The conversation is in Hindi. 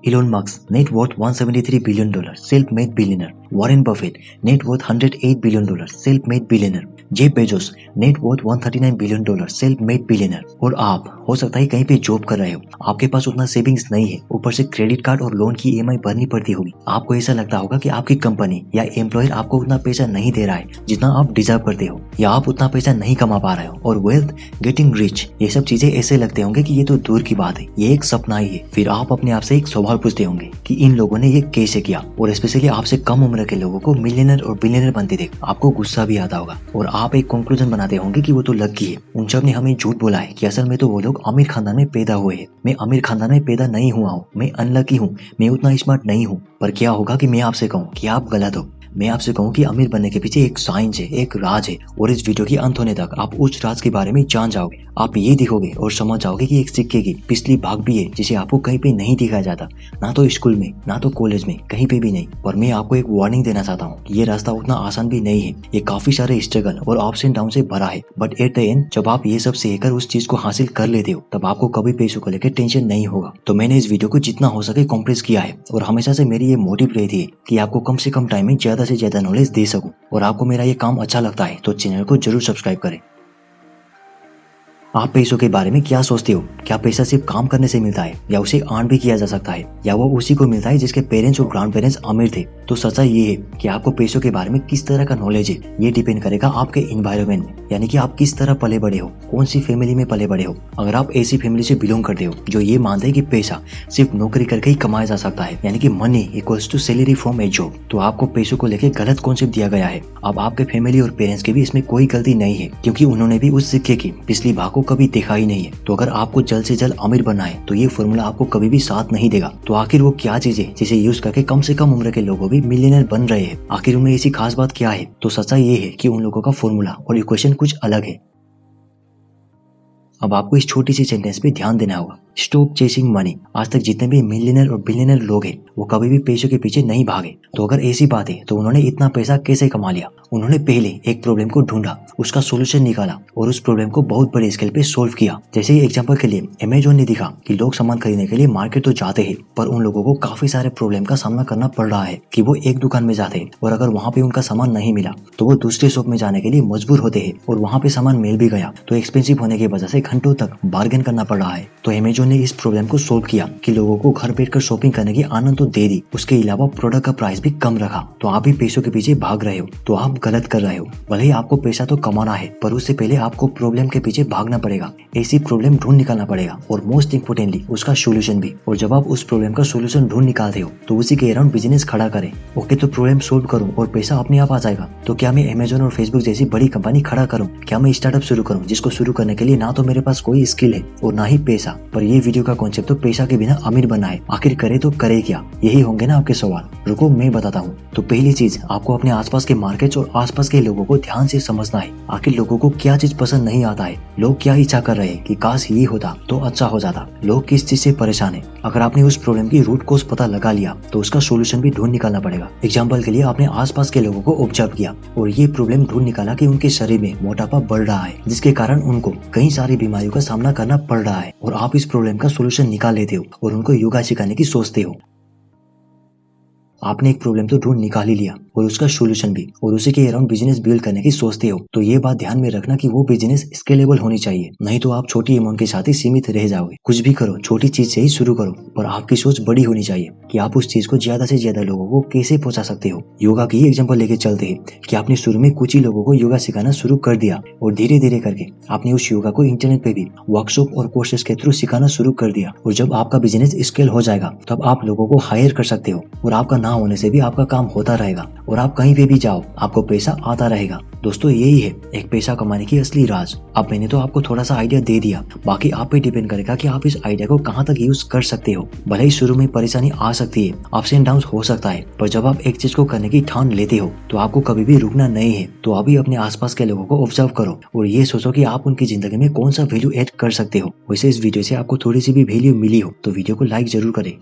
Elon Musk, net worth $173 billion, self-made billionaire. Warren Buffett, net worth $108 billion, self-made billionaire. Jeff Bezos, net worth $139 billion, self made billionaire. और आप हो सकता है कहीं पे जॉब कर रहे हो, आपके पास उतना सेविंग्स नहीं है, ऊपर से क्रेडिट कार्ड और लोन की ईएमआई भरनी पड़ती होगी। आपको ऐसा लगता होगा कि आपकी कंपनी या एम्प्लॉयर आपको उतना पैसा नहीं दे रहा है जितना आप डिजर्व करते हो, या आप उतना पैसा नहीं कमा पा रहे हो। और वेल्थ, गेटिंग रिच, ये सब चीजें ऐसे लगते होंगे कि ये तो दूर की बात है, ये एक सपना ही है। फिर आप अपने आप से एक सवाल पूछते होंगे कि इन लोगों ने ये कैसे किया। और स्पेशली आपसे कम उम्र के लोगों को मिलियनर और बिलियनर बनते देख आपको गुस्सा भी आता होगा, और आप एक कंक्लूजन बनाते होंगे कि वो तो लकी है, उन सब ने हमें झूठ बोला है कि असल में तो वो लोग अमीर खानदान में पैदा हुए हैं। मैं अमीर खानदान में पैदा नहीं हुआ हूँ, मैं अनलकी हूँ, मैं उतना स्मार्ट नहीं हूँ। पर क्या होगा कि मैं आपसे कहूँ कि आप गलत हो, मैं आपसे कहूँ कि अमीर बनने के पीछे एक साइंस है, एक राज है। और इस वीडियो के अंत होने तक आप उस राज के बारे में जान जाओगे। आप ये दिखोगे और समझ जाओगे कि एक सिक्के की पिछली भाग भी है जिसे आपको कहीं पे नहीं दिखाया जाता, ना तो स्कूल में, ना तो कॉलेज में, कहीं पे भी नहीं। और मैं आपको एक वार्निंग देना चाहता हूँ कि ये रास्ता उतना आसान भी नहीं है, ये काफी सारे स्ट्रगल और अप्स एंड डाउन से भरा है। बट एट द एंड जब आप ये सब सहकर उस चीज को हासिल कर लेते हो, तब आपको कभी पैसों को लेकर टेंशन नहीं होगा। तो मैंने इस वीडियो को जितना हो सके कॉम्प्रेस किया है, और हमेशा से मेरी ये मोटिव रहती है कि आपको कम से कम टाइम में ज्यादा से ज्यादा नॉलेज दे सकूं। और आपको मेरा ये काम अच्छा लगता है तो चैनल को जरूर सब्सक्राइब करें। आप पैसों के बारे में क्या सोचते हो? क्या पैसा सिर्फ काम करने से मिलता है, या उसे अर्न भी किया जा सकता है, या वो उसी को मिलता है जिसके पेरेंट्स और ग्रैंड पेरेंट्स अमीर थे? तो सच्चाई ये है कि आपको पैसों के बारे में किस तरह का नॉलेज है, ये डिपेंड करेगा आपके एनवायरनमेंट में, यानी कि आप किस तरह पले बड़े हो, कौन सी फैमिली में पले बड़े हो। अगर आप ऐसी फैमिली से बिलोंग करते हो जो ये मानते हैं कि पैसा सिर्फ नौकरी करके ही कमाया जा सकता है, यानी कि money equals to salary from a job, तो आपको पैसों को लेकर गलत कॉन्सेप्ट दिया गया है। अब आपके फैमिली और पेरेंट्स की भी इसमें कोई गलती नहीं है, क्योंकि उन्होंने भी उस सिक्के की पिछली भाग को कभी देखा ही नहीं है। तो अगर आपको जल्द से जल्द अमीर बनना है तो ये फॉर्मूला आपको कभी भी साथ नहीं देगा। तो आखिर वो क्या चीज है जिसे यूज करके कम से कम उम्र के लोगों भी मिलियनर बन रहे हैं? आखिर उनमें ऐसी खास बात क्या है? तो सच्चाई ये है कि उन लोगों का फॉर्मूला और इक्वेशन कुछ अलग है। अब आपको इस छोटी सी सेंटेंस पे ध्यान देना होगा, स्टॉप चेसिंग मनी। आज तक जितने भी मिलियनर और बिलियनर लोग हैं वो कभी भी पैसों के पीछे नहीं भागे। तो अगर ऐसी बात है तो उन्होंने इतना पैसा कैसे कमा लिया? उन्होंने पहले एक प्रॉब्लम को ढूंढा, उसका सोल्यूशन निकाला और उस प्रॉब्लम को बहुत बड़े स्केल पे सोल्व किया। जैसे एग्जांपल के लिए अमेज़न ने दिखा कि लोग सामान खरीदने के लिए मार्केट तो जाते हैं, पर उन लोगों को काफी सारे प्रॉब्लम का सामना करना पड़ रहा है कि वो एक दुकान में जाते हैं और अगर वहाँ पे उनका सामान नहीं मिला तो वो दूसरे शॉप में जाने के लिए मजबूर होते हैं, और वहाँ पे सामान मिल भी गया तो एक्सपेंसिव होने की वजह से घंटों तक बार्गेन करना पड़ रहा है। तो अमेज़न ने इस प्रॉब्लम को सोल्व किया कि लोगों को घर बैठकर शॉपिंग करने की आनंद तो दे दी, उसके अलावा प्रोडक्ट का प्राइस भी कम रखा। तो आप भी पैसों के पीछे भाग रहे हो तो आप गलत कर रहे हो। भले ही आपको पैसा तो कमाना है, पर उससे पहले आपको प्रॉब्लम के पीछे भागना पड़ेगा, ऐसी प्रॉब्लम ढूंढ निकालना पड़ेगा, और मोस्ट इम्पोर्टेंटली उसका सोल्यूशन भी। और जब आप उस प्रॉब्लम का सोल्यूशन ढूंढ निकालते हो तो उसी के अराउंड बिजनेस खड़ा करें। ओके, तो प्रॉब्लम सोल्व करूं और पैसा अपने आप आ जाएगा। तो क्या मैं अमेज़न और फेसबुक जैसी बड़ी कंपनी खड़ा करूं? क्या मैं स्टार्टअप शुरू करूं जिसको शुरू करने के लिए ना तो मेरे पास कोई स्किल है और ना ही पैसा? पर ये वीडियो का कॉन्सेप्ट तो पैसा के बिना अमीर बनना है। आखिर करे तो करे क्या? यही होंगे ना आपके सवाल। रुको मैं बताता हूँ। तो पहली चीज, आपको अपने आसपास के मार्केट्स और आसपास के लोगों को ध्यान से समझना है। आखिर लोगों को क्या चीज पसंद नहीं आता है, लोग क्या इच्छा कर रहे हैं कि काश ये होता तो अच्छा हो जाता, लोग किस चीज से परेशान है। अगर आपने उस प्रॉब्लम की रूट कोज पता लगा लिया तो उसका सोल्यूशन भी ढूंढ निकालना पड़ेगा। एग्जाम्पल के लिए आपने आसपास के लोगों को ऑब्जर्व किया और ये प्रॉब्लम ढूंढ निकाला कि उनके शरीर में मोटापा बढ़ रहा है, जिसके कारण उनको कई सारी बीमारियों का सामना करना पड़ रहा है, और आप इस प्रॉब्लम का सोल्यूशन निकाल लेते हो और उनको योगा सिखाने की सोचते हो। आपने एक प्रॉब्लम तो ढूंढ निकाल ही लिया और उसका सोल्यूशन भी, और उसी के अराउंड बिजनेस बिल्ड करने की सोचते हो। तो ये बात ध्यान में रखना कि वो बिजनेस स्केलेबल होनी चाहिए, नहीं तो आप छोटी अमाउंट के साथ ही सीमित रह जाओगे। कुछ भी करो छोटी चीज से ही शुरू करो, पर आपकी सोच बड़ी होनी चाहिए कि आप उस चीज को ज्यादा से ज्यादा लोगों को कैसे पहुंचा सकते हो। योगा की एग्जाम्पल लेके चलते हैं कि आपने शुरू में कुछ ही लोगों को योगा सिखाना शुरू कर दिया और धीरे धीरे करके आपने उस योगा को इंटरनेट पे भी वर्कशॉप और कोर्सेज के थ्रू सिखाना शुरू कर दिया। और जब आपका बिजनेस स्केल हो जाएगा तब आप लोगों को हायर कर सकते हो, और आपका ना होने से भी आपका काम होता रहेगा, और आप कहीं पे भी जाओ आपको पैसा आता रहेगा। दोस्तों यही है एक पैसा कमाने की असली राज। अब मैंने तो आपको थोड़ा सा आइडिया दे दिया, बाकी आप पे डिपेंड करेगा कि आप इस आइडिया को कहाँ तक यूज कर सकते हो। भले ही शुरू में परेशानी आ सकती है, अप्स एंड डाउन हो सकता है, पर जब आप एक चीज को करने की ठान लेते हो तो आपको कभी भी रुकना नहीं है। तो अभी अपने आसपास के लोगों को ऑब्जर्व करो और ये सोचो कि आप उनकी जिंदगी में कौन सा वैल्यू ऐड कर सकते हो। वैसे इस वीडियो से आपको थोड़ी सी भी वैल्यू मिली हो तो वीडियो को लाइक जरूर करें।